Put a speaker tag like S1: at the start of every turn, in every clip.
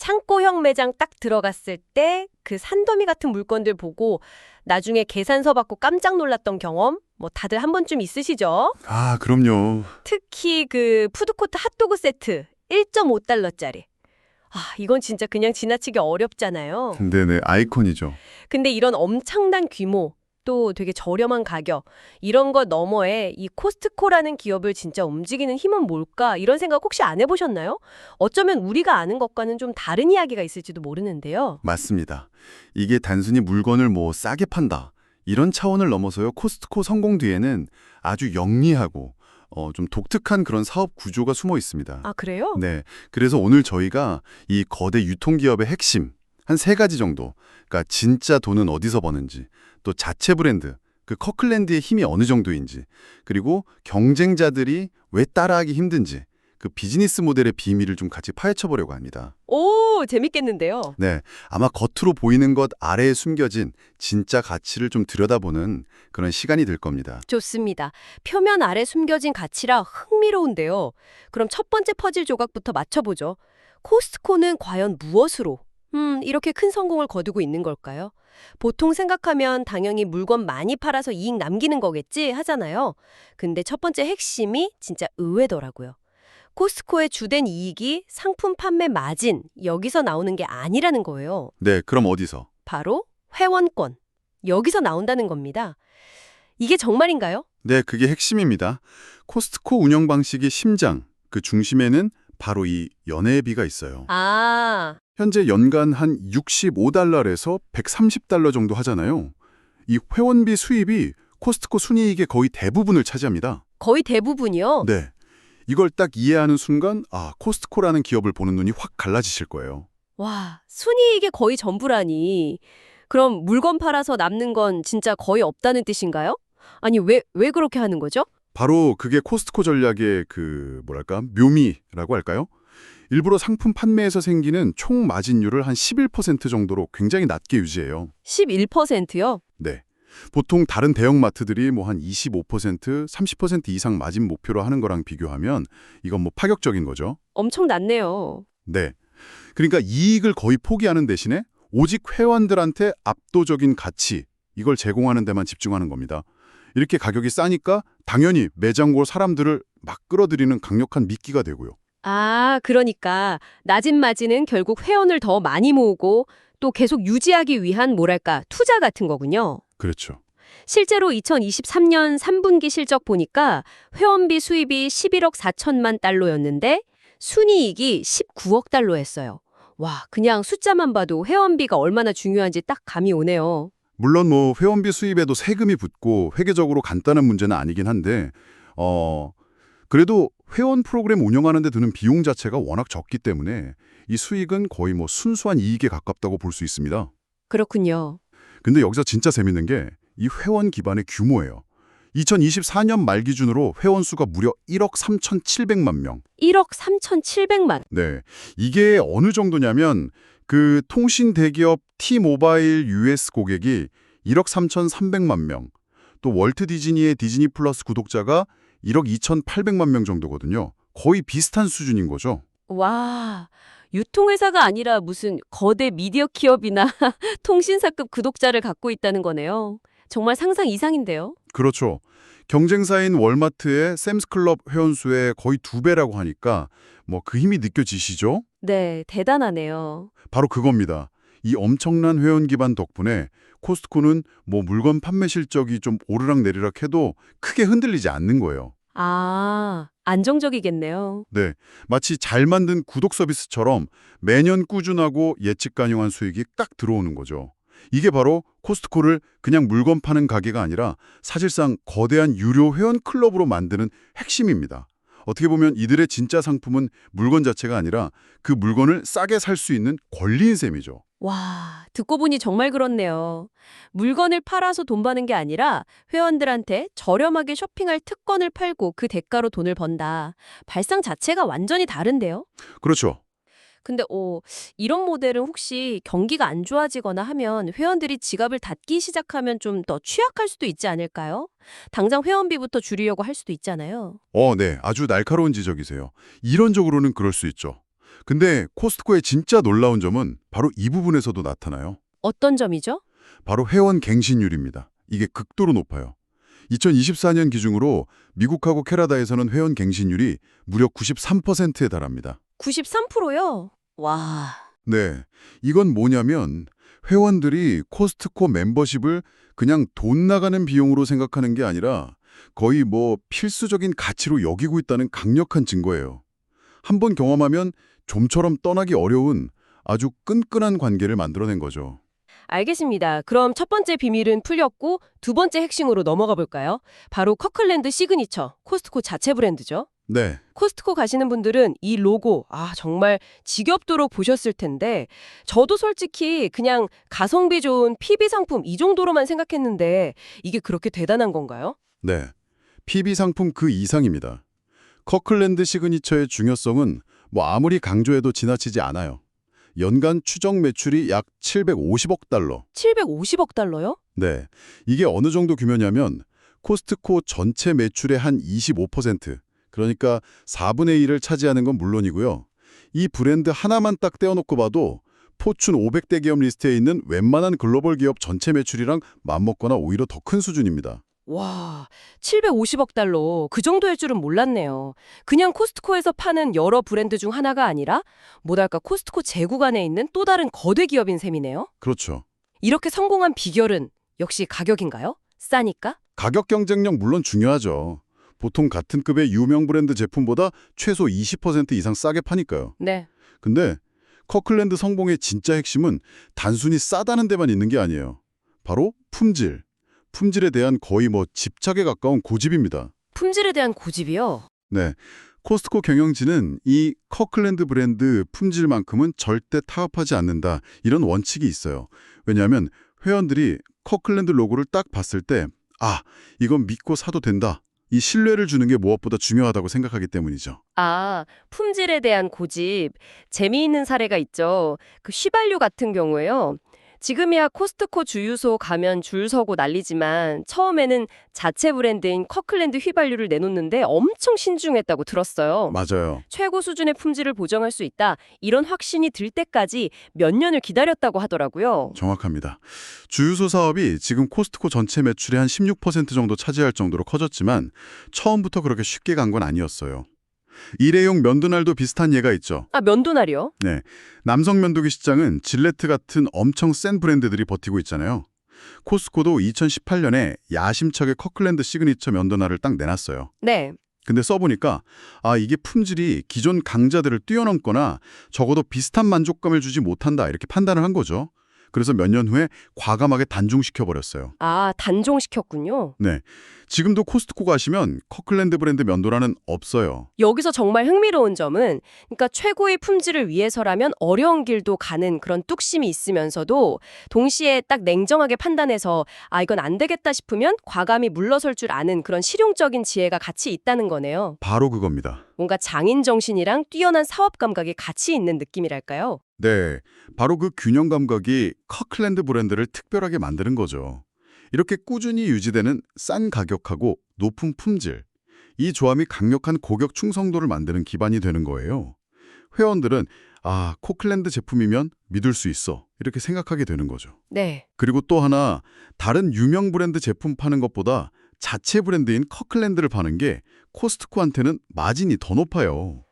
S1: 창고형 매장 딱 들어갔을 때 그 산더미 같은 물건들 보고 나중에 계산서 받고 깜짝 놀랐던 경험 뭐 다들 한 번쯤 있으시죠?
S2: 아, 그럼요.
S1: 특히 그 푸드코트 핫도그 세트 1.5달러짜리. 아, 이건 진짜 그냥 지나치기 어렵잖아요.
S2: 네네, 아이콘이죠.
S1: 근데 이런 엄청난 규모, 또 되게 저렴한 가격, 이런 것 너머에 이 코스트코라는 기업을 진짜 움직이는 힘은 뭘까? 이런 생각 혹시 안 해보셨나요? 어쩌면 우리가 아는 것과는 좀 다른 이야기가 있을지도 모르는데요.
S2: 맞습니다. 이게 단순히 물건을 뭐 싸게 판다, 이런 차원을 넘어서요. 코스트코 성공 뒤에는 아주 영리하고 좀 독특한 그런 사업 구조가 숨어 있습니다.
S1: 아, 그래요?
S2: 네, 그래서 오늘 저희가 이 거대 유통기업의 핵심, 한 3가지 정도, 그러니까 진짜 돈은 어디서 버는지, 또 자체 브랜드, 그 커클랜드의 힘이 어느 정도인지, 그리고 경쟁자들이 왜 따라하기 힘든지, 그 비즈니스 모델의 비밀을 좀 같이 파헤쳐보려고 합니다.
S1: 오, 재밌겠는데요.
S2: 네, 아마 겉으로 보이는 것 아래에 숨겨진 진짜 가치를 좀 들여다보는 그런 시간이 될 겁니다.
S1: 좋습니다. 표면 아래 숨겨진 가치라 흥미로운데요. 그럼 첫 번째 퍼즐 조각부터 맞춰보죠. 코스트코는 과연 무엇으로? 이렇게 큰 성공을 거두고 있는 걸까요? 보통 생각하면 당연히 물건 많이 팔아서 이익 남기는 거겠지 하잖아요. 근데 첫 번째 핵심이 진짜 의외더라고요. 코스트코의 주된 이익이 상품 판매 마진, 여기서 나오는 게 아니라는 거예요.
S2: 네, 그럼 어디서?
S1: 바로 회원권. 여기서 나온다는 겁니다. 이게 정말인가요?
S2: 네, 그게 핵심입니다. 코스트코 운영 방식의 심장, 그 중심에는 바로 이 연회비가 있어요.
S1: 아,
S2: 현재 연간 한 65달러에서 130달러 정도 하잖아요. 이 회원비 수입이 코스트코 순이익의 거의 대부분을 차지합니다.
S1: 거의 대부분이요?
S2: 네. 이걸 딱 이해하는 순간 코스트코라는 기업을 보는 눈이 확 갈라지실 거예요.
S1: 와, 순이익의 거의 전부라니. 그럼 물건 팔아서 남는 건 진짜 거의 없다는 뜻인가요? 아니, 왜 그렇게 하는 거죠?
S2: 바로 그게 코스트코 전략의 묘미라고 할까요? 일부러 상품 판매에서 생기는 총 마진율을 한 11% 정도로 굉장히 낮게 유지해요.
S1: 11%요?
S2: 네. 보통 다른 대형마트들이 뭐 한 25%, 30% 이상 마진 목표로 하는 거랑 비교하면 이건 뭐 파격적인 거죠.
S1: 엄청 낮네요.
S2: 네. 그러니까 이익을 거의 포기하는 대신에 오직 회원들한테 압도적인 가치, 이걸 제공하는 데만 집중하는 겁니다. 이렇게 가격이 싸니까 당연히 매장고 사람들을 막 끌어들이는 강력한 미끼가 되고요.
S1: 아, 그러니까 낮은 마진은 결국 회원을 더 많이 모으고 또 계속 유지하기 위한 뭐랄까 투자 같은 거군요.
S2: 그렇죠.
S1: 실제로 2023년 3분기 실적 보니까 회원비 수입이 11억 4천만 달러였는데 순이익이 19억 달러였어요. 와, 그냥 숫자만 봐도 회원비가 얼마나 중요한지 딱 감이 오네요.
S2: 물론 뭐 회원비 수입에도 세금이 붙고 회계적으로 간단한 문제는 아니긴 한데 그래도 회원 프로그램 운영하는 데 드는 비용 자체가 워낙 적기 때문에 이 수익은 거의 뭐 순수한 이익에 가깝다고 볼 수 있습니다.
S1: 그렇군요.
S2: 근데 여기서 진짜 재밌는 게 이 회원 기반의 규모예요. 2024년 말 기준으로 회원 수가 무려 1억 3,700만 명.
S1: 1억 3,700만.
S2: 네. 이게 어느 정도냐면 그 통신 대기업 T-모바일 US 고객이 1억 3,300만 명. 또 월트 디즈니의 디즈니 플러스 구독자가 1억 2,800만 명 정도거든요. 거의 비슷한 수준인 거죠.
S1: 와, 유통회사가 아니라 무슨 거대 미디어 기업이나 통신사급 구독자를 갖고 있다는 거네요. 정말 상상 이상인데요.
S2: 그렇죠. 경쟁사인 월마트의 샘스클럽 회원 수의 거의 2배라고 하니까 뭐 그 힘이 느껴지시죠?
S1: 네, 대단하네요.
S2: 바로 그겁니다. 이 엄청난 회원 기반 덕분에 코스트코는 뭐 물건 판매 실적이 좀 오르락내리락 해도 크게 흔들리지 않는 거예요.
S1: 아, 안정적이겠네요.
S2: 네, 마치 잘 만든 구독 서비스처럼 매년 꾸준하고 예측 가능한 수익이 딱 들어오는 거죠. 이게 바로 코스트코를 그냥 물건 파는 가게가 아니라 사실상 거대한 유료 회원 클럽으로 만드는 핵심입니다. 어떻게 보면 이들의 진짜 상품은 물건 자체가 아니라 그 물건을 싸게 살 수 있는 권리인 셈이죠.
S1: 와, 듣고 보니 정말 그렇네요. 물건을 팔아서 돈 버는 게 아니라 회원들한테 저렴하게 쇼핑할 특권을 팔고 그 대가로 돈을 번다. 발상 자체가 완전히 다른데요?
S2: 그렇죠.
S1: 근데 이런 모델은 혹시 경기가 안 좋아지거나 하면 회원들이 지갑을 닫기 시작하면 좀 더 취약할 수도 있지 않을까요? 당장 회원비부터 줄이려고 할 수도 있잖아요.
S2: 네. 아주 날카로운 지적이세요. 이론적으로는 그럴 수 있죠. 근데 코스트코의 진짜 놀라운 점은 바로 이 부분에서도 나타나요.
S1: 어떤 점이죠?
S2: 바로 회원 갱신율입니다. 이게 극도로 높아요. 2024년 기준으로 미국하고 캐나다에서는 회원 갱신율이 무려 93%에 달합니다.
S1: 93%요? 와,
S2: 네, 이건 뭐냐면 회원들이 코스트코 멤버십을 그냥 돈 나가는 비용으로 생각하는 게 아니라 거의 뭐 필수적인 가치로 여기고 있다는 강력한 증거예요. 한번 경험하면 좀처럼 떠나기 어려운 아주 끈끈한 관계를 만들어낸 거죠.
S1: 알겠습니다. 그럼 첫 번째 비밀은 풀렸고 두 번째 핵심으로 넘어가 볼까요? 바로 커클랜드 시그니처, 코스트코 자체 브랜드죠.
S2: 네,
S1: 코스트코 가시는 분들은 이 로고, 정말 지겹도록 보셨을 텐데 저도 솔직히 그냥 가성비 좋은 PB 상품 이 정도로만 생각했는데 이게 그렇게 대단한 건가요?
S2: 네. PB 상품 그 이상입니다. 커클랜드 시그니처의 중요성은 뭐 아무리 강조해도 지나치지 않아요. 연간 추정 매출이 약 750억 달러.
S1: 750억 달러요?
S2: 네. 이게 어느 정도 규모냐면 코스트코 전체 매출의 한 25%, 그러니까 4분의 1을 차지하는 건 물론이고요. 이 브랜드 하나만 딱 떼어놓고 봐도 포춘 500대 기업 리스트에 있는 웬만한 글로벌 기업 전체 매출이랑 맞먹거나 오히려 더 큰 수준입니다.
S1: 와, 750억 달러. 그 정도일 줄은 몰랐네요. 그냥 코스트코에서 파는 여러 브랜드 중 하나가 아니라 뭐랄까 코스트코 제국 안에 있는 또 다른 거대 기업인 셈이네요.
S2: 그렇죠.
S1: 이렇게 성공한 비결은 역시 가격인가요? 싸니까?
S2: 가격 경쟁력 물론 중요하죠. 보통 같은 급의 유명 브랜드 제품보다 최소 20% 이상 싸게 파니까요.
S1: 네.
S2: 근데 커클랜드 성공의 진짜 핵심은 단순히 싸다는 데만 있는 게 아니에요. 바로 품질. 품질에 대한 거의 뭐 집착에 가까운 고집입니다.
S1: 품질에 대한 고집이요?
S2: 네. 코스트코 경영진은 이 커클랜드 브랜드 품질만큼은 절대 타협하지 않는다. 이런 원칙이 있어요. 왜냐하면 회원들이 커클랜드 로고를 딱 봤을 때 이건 믿고 사도 된다. 이 신뢰를 주는 게 무엇보다 중요하다고 생각하기 때문이죠.
S1: 품질에 대한 고집. 재미있는 사례가 있죠. 그 휘발유 같은 경우에요. 지금이야 코스트코 주유소 가면 줄 서고 난리지만 처음에는 자체 브랜드인 커클랜드 휘발유를 내놓는데 엄청 신중했다고 들었어요.
S2: 맞아요.
S1: 최고 수준의 품질을 보장할 수 있다. 이런 확신이 들 때까지 몇 년을 기다렸다고 하더라고요.
S2: 정확합니다. 주유소 사업이 지금 코스트코 전체 매출의 한 16% 정도 차지할 정도로 커졌지만 처음부터 그렇게 쉽게 간 건 아니었어요. 일회용 면도날도 비슷한 예가 있죠.
S1: 면도날이요?
S2: 네, 남성 면도기 시장은 질레트 같은 엄청 센 브랜드들이 버티고 있잖아요. 코스트코도 2018년에 야심차게 커클랜드 시그니처 면도날을 딱 내놨어요.
S1: 네.
S2: 근데 써보니까 이게 품질이 기존 강자들을 뛰어넘거나 적어도 비슷한 만족감을 주지 못한다 이렇게 판단을 한 거죠. 그래서 몇 년 후에 과감하게 단종시켜버렸어요.
S1: 단종시켰군요.
S2: 네, 지금도 코스트코 가시면 커클랜드 브랜드 면도날은 없어요.
S1: 여기서 정말 흥미로운 점은 그러니까 최고의 품질을 위해서라면 어려운 길도 가는 그런 뚝심이 있으면서도 동시에 딱 냉정하게 판단해서 이건 안 되겠다 싶으면 과감히 물러설 줄 아는 그런 실용적인 지혜가 같이 있다는 거네요.
S2: 바로 그겁니다.
S1: 뭔가 장인 정신이랑 뛰어난 사업 감각이 같이 있는 느낌이랄까요?
S2: 네, 바로 그 균형 감각이 커클랜드 브랜드를 특별하게 만드는 거죠. 이렇게 꾸준히 유지되는 싼 가격하고 높은 품질, 이 조합이 강력한 고객 충성도를 만드는 기반이 되는 거예요. 회원들은 커클랜드 제품이면 믿을 수 있어 이렇게 생각하게 되는 거죠.
S1: 네.
S2: 그리고 또 하나, 다른 유명 브랜드 제품 파는 것보다 자체 브랜드인 커클랜드를 파는 게 코스트코한테는 마진이 더 높아요.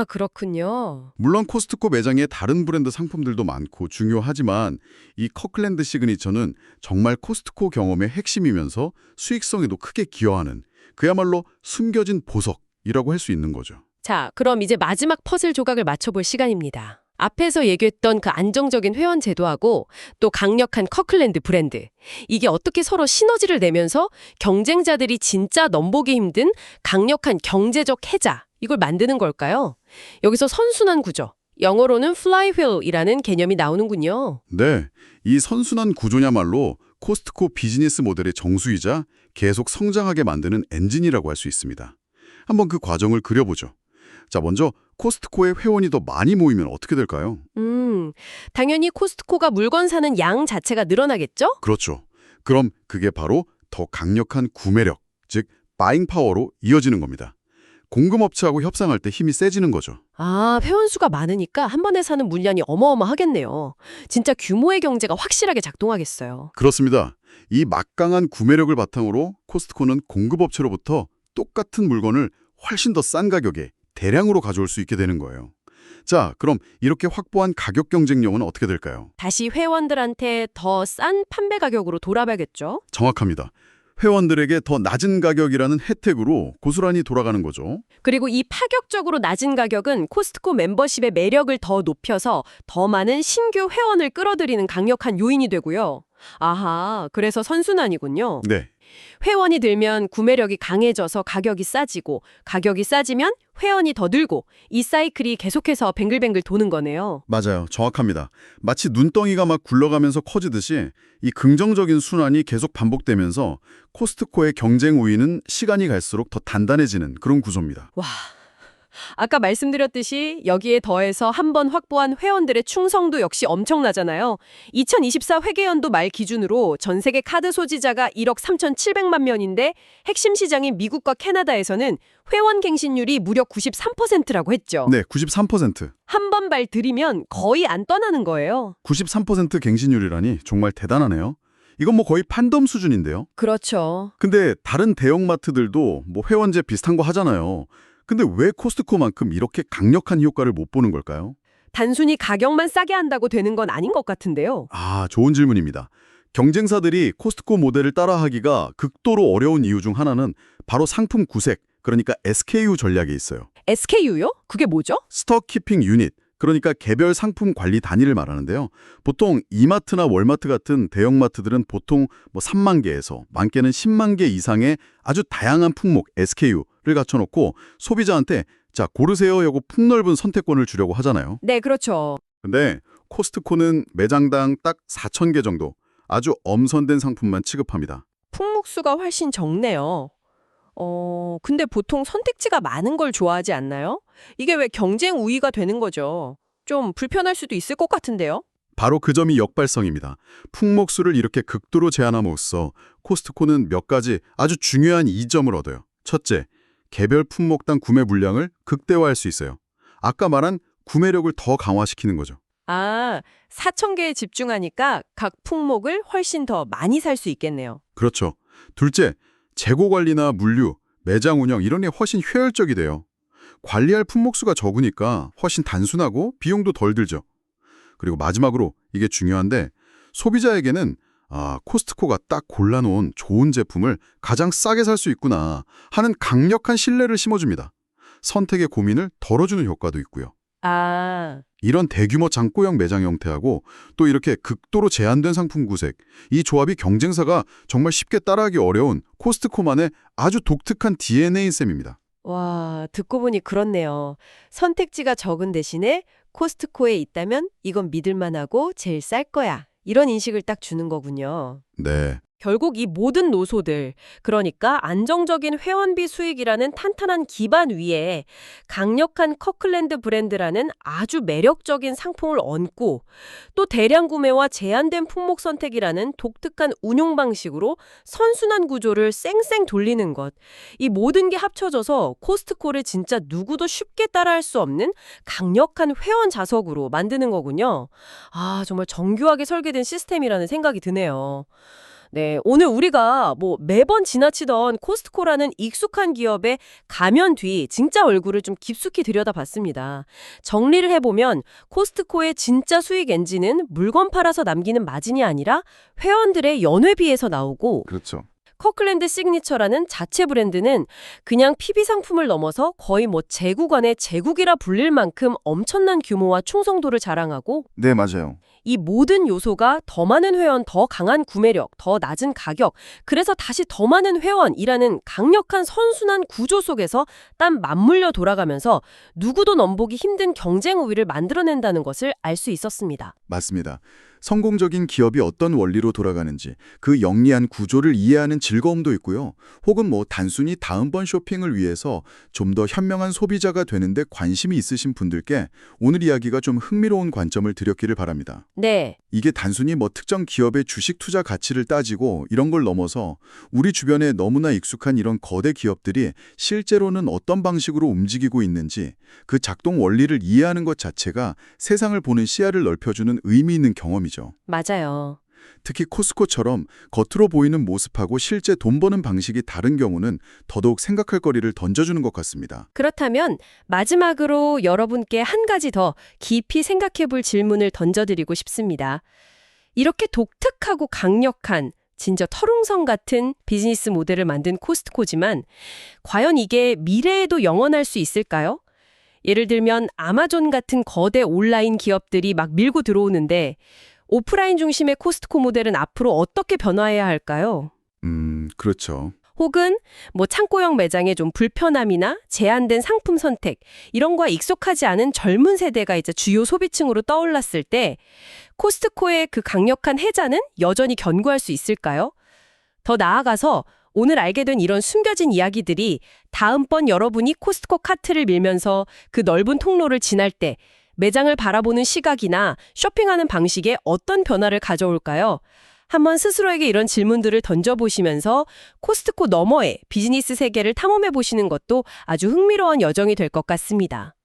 S1: 그렇군요.
S2: 물론 코스트코 매장에 다른 브랜드 상품들도 많고 중요하지만 이 커클랜드 시그니처는 정말 코스트코 경험의 핵심이면서 수익성에도 크게 기여하는 그야말로 숨겨진 보석이라고 할 수 있는 거죠.
S1: 자, 그럼 이제 마지막 퍼즐 조각을 맞춰볼 시간입니다. 앞에서 얘기했던 그 안정적인 회원 제도하고 또 강력한 커클랜드 브랜드. 이게 어떻게 서로 시너지를 내면서 경쟁자들이 진짜 넘보기 힘든 강력한 경제적 해자, 이걸 만드는 걸까요? 여기서 선순환 구조, 영어로는 flywheel이라는 개념이 나오는군요.
S2: 네, 이 선순환 구조냐말로 코스트코 비즈니스 모델의 정수이자 계속 성장하게 만드는 엔진이라고 할 수 있습니다. 한번 그 과정을 그려보죠. 자, 먼저 코스트코에 회원이 더 많이 모이면 어떻게 될까요?
S1: 당연히 코스트코가 물건 사는 양 자체가 늘어나겠죠?
S2: 그렇죠. 그럼 그게 바로 더 강력한 구매력, 즉 바잉 파워로 이어지는 겁니다. 공급업체하고 협상할 때 힘이 세지는 거죠.
S1: 아, 회원수가 많으니까 한 번에 사는 물량이 어마어마하겠네요. 진짜 규모의 경제가 확실하게 작동하겠어요.
S2: 그렇습니다. 이 막강한 구매력을 바탕으로 코스트코는 공급업체로부터 똑같은 물건을 훨씬 더 싼 가격에 대량으로 가져올 수 있게 되는 거예요. 자, 그럼 이렇게 확보한 가격 경쟁력은 어떻게 될까요?
S1: 다시 회원들한테 더 싼 판매 가격으로 돌아가겠죠?
S2: 정확합니다. 회원들에게 더 낮은 가격이라는 혜택으로 고스란히 돌아가는 거죠.
S1: 그리고 이 파격적으로 낮은 가격은 코스트코 멤버십의 매력을 더 높여서 더 많은 신규 회원을 끌어들이는 강력한 요인이 되고요. 아하, 그래서 선순환이군요.
S2: 네,
S1: 회원이 들면 구매력이 강해져서 가격이 싸지고 가격이 싸지면 회원이 더 늘고 이 사이클이 계속해서 뱅글뱅글 도는 거네요.
S2: 맞아요. 정확합니다. 마치 눈덩이가 막 굴러가면서 커지듯이 이 긍정적인 순환이 계속 반복되면서 코스트코의 경쟁 우위는 시간이 갈수록 더 단단해지는 그런 구조입니다.
S1: 와, 아까 말씀드렸듯이 여기에 더해서 한 번 확보한 회원들의 충성도 역시 엄청나잖아요. 2024 회계연도 말 기준으로 전 세계 카드 소지자가 1억 3,700만 명인데 핵심 시장인 미국과 캐나다에서는 회원 갱신율이 무려 93%라고 했죠.
S2: 네, 93%.
S1: 한 번 발 들이면 거의 안 떠나는 거예요.
S2: 93% 갱신율이라니 정말 대단하네요. 이건 뭐 거의 판덤 수준인데요.
S1: 그렇죠.
S2: 근데 다른 대형마트들도 뭐 회원제 비슷한 거 하잖아요. 근데 왜 코스트코만큼 이렇게 강력한 효과를 못 보는 걸까요?
S1: 단순히 가격만 싸게 한다고 되는 건 아닌 것 같은데요.
S2: 아, 좋은 질문입니다. 경쟁사들이 코스트코 모델을 따라하기가 극도로 어려운 이유 중 하나는 바로 상품 구색, 그러니까 SKU 전략에 있어요.
S1: SKU요? 그게 뭐죠?
S2: 스톡 키핑 유닛, 그러니까 개별 상품 관리 단위를 말하는데요. 보통 이마트나 월마트 같은 대형마트들은 보통 뭐 3만 개에서 많게는 10만 개 이상의 아주 다양한 품목 SKU를 갖춰놓고 소비자한테 자, 고르세요 하고 폭넓은 선택권을 주려고 하잖아요.
S1: 네, 그렇죠.
S2: 근데 코스트코는 매장당 딱 4,000개 정도 아주 엄선된 상품만 취급합니다.
S1: 품목수가 훨씬 적네요. 근데 보통 선택지가 많은 걸 좋아하지 않나요? 이게 왜 경쟁 우위가 되는 거죠? 좀 불편할 수도 있을 것 같은데요?
S2: 바로 그 점이 역발성입니다. 품목수를 이렇게 극도로 제한함으로써 코스트코는 몇 가지 아주 중요한 이점을 얻어요. 첫째, 개별 품목당 구매 물량을 극대화할 수 있어요. 아까 말한 구매력을 더 강화시키는 거죠.
S1: 아, 4,000개에 집중하니까 각 품목을 훨씬 더 많이 살 수 있겠네요.
S2: 그렇죠. 둘째, 재고 관리나 물류, 매장 운영 이런 게 훨씬 효율적이 돼요. 관리할 품목수가 적으니까 훨씬 단순하고 비용도 덜 들죠. 그리고 마지막으로 이게 중요한데 소비자에게는 코스트코가 딱 골라놓은 좋은 제품을 가장 싸게 살 수 있구나 하는 강력한 신뢰를 심어줍니다. 선택의 고민을 덜어주는 효과도 있고요.
S1: 아,
S2: 이런 대규모 장고형 매장 형태하고 또 이렇게 극도로 제한된 상품 구색, 이 조합이 경쟁사가 정말 쉽게 따라하기 어려운 코스트코만의 아주 독특한 DNA인 셈입니다.
S1: 와, 듣고 보니 그렇네요. 선택지가 적은 대신에 코스트코에 있다면 이건 믿을만하고 제일 쌀 거야. 이런 인식을 딱 주는 거군요.
S2: 네,
S1: 결국 이 모든 노소들, 그러니까 안정적인 회원비 수익이라는 탄탄한 기반 위에 강력한 커클랜드 브랜드라는 아주 매력적인 상품을 얹고 또 대량 구매와 제한된 품목 선택이라는 독특한 운용 방식으로 선순환 구조를 쌩쌩 돌리는 것. 이 모든 게 합쳐져서 코스트코를 진짜 누구도 쉽게 따라할 수 없는 강력한 회원 자석으로 만드는 거군요. 아, 정말 정교하게 설계된 시스템이라는 생각이 드네요. 네, 오늘 우리가 매번 지나치던 코스트코라는 익숙한 기업의 가면 뒤 진짜 얼굴을 좀 깊숙이 들여다봤습니다. 정리를 해보면 코스트코의 진짜 수익 엔진은 물건 팔아서 남기는 마진이 아니라 회원들의 연회비에서 나오고
S2: 그렇죠.
S1: 커클랜드 시그니처라는 자체 브랜드는 그냥 PB 상품을 넘어서 거의 제국안의 제국이라 불릴 만큼 엄청난 규모와 충성도를 자랑하고
S2: 네, 맞아요.
S1: 이 모든 요소가 더 많은 회원, 더 강한 구매력, 더 낮은 가격, 그래서 다시 더 많은 회원이라는 강력한 선순환 구조 속에서 딱 맞물려 돌아가면서 누구도 넘보기 힘든 경쟁 우위를 만들어낸다는 것을 알 수 있었습니다.
S2: 맞습니다.
S3: 성공적인 기업이 어떤 원리로 돌아가는지 그 영리한 구조를 이해하는 즐거움도 있고요. 혹은 단순히 다음번 쇼핑을 위해서 좀 더 현명한 소비자가 되는데 관심이 있으신 분들께 오늘 이야기가 좀 흥미로운 관점을 드렸기를 바랍니다.
S1: 네.
S3: 이게 단순히 특정 기업의 주식 투자 가치를 따지고 이런 걸 넘어서 우리 주변에 너무나 익숙한 이런 거대 기업들이 실제로는 어떤 방식으로 움직이고 있는지 그 작동 원리를 이해하는 것 자체가 세상을 보는 시야를 넓혀주는 의미 있는 경험이죠.
S1: 맞아요.
S3: 특히 코스코처럼 겉으로 보이는 모습하고 실제 돈 버는 방식이 다른 경우는 더더욱 생각할 거리를 던져주는 것 같습니다.
S1: 그렇다면 마지막으로 여러분께 한 가지 더 깊이 생각해 볼 질문을 던져드리고 싶습니다. 이렇게 독특하고 강력한 진짜 털웅성 같은 비즈니스 모델을 만든 코스트코지만 과연 이게 미래에도 영원할 수 있을까요? 예를 들면 아마존 같은 거대 온라인 기업들이 막 밀고 들어오는데 오프라인 중심의 코스트코 모델은 앞으로 어떻게 변화해야 할까요?
S3: 그렇죠.
S1: 혹은 창고형 매장의 좀 불편함이나 제한된 상품 선택 이런 거에 익숙하지 않은 젊은 세대가 이제 주요 소비층으로 떠올랐을 때 코스트코의 그 강력한 해자는 여전히 견고할 수 있을까요? 더 나아가서 오늘 알게 된 이런 숨겨진 이야기들이 다음번 여러분이 코스트코 카트를 밀면서 그 넓은 통로를 지날 때 매장을 바라보는 시각이나 쇼핑하는 방식에 어떤 변화를 가져올까요? 한번 스스로에게 이런 질문들을 던져보시면서 코스트코 너머의 비즈니스 세계를 탐험해보시는 것도 아주 흥미로운 여정이 될 것 같습니다.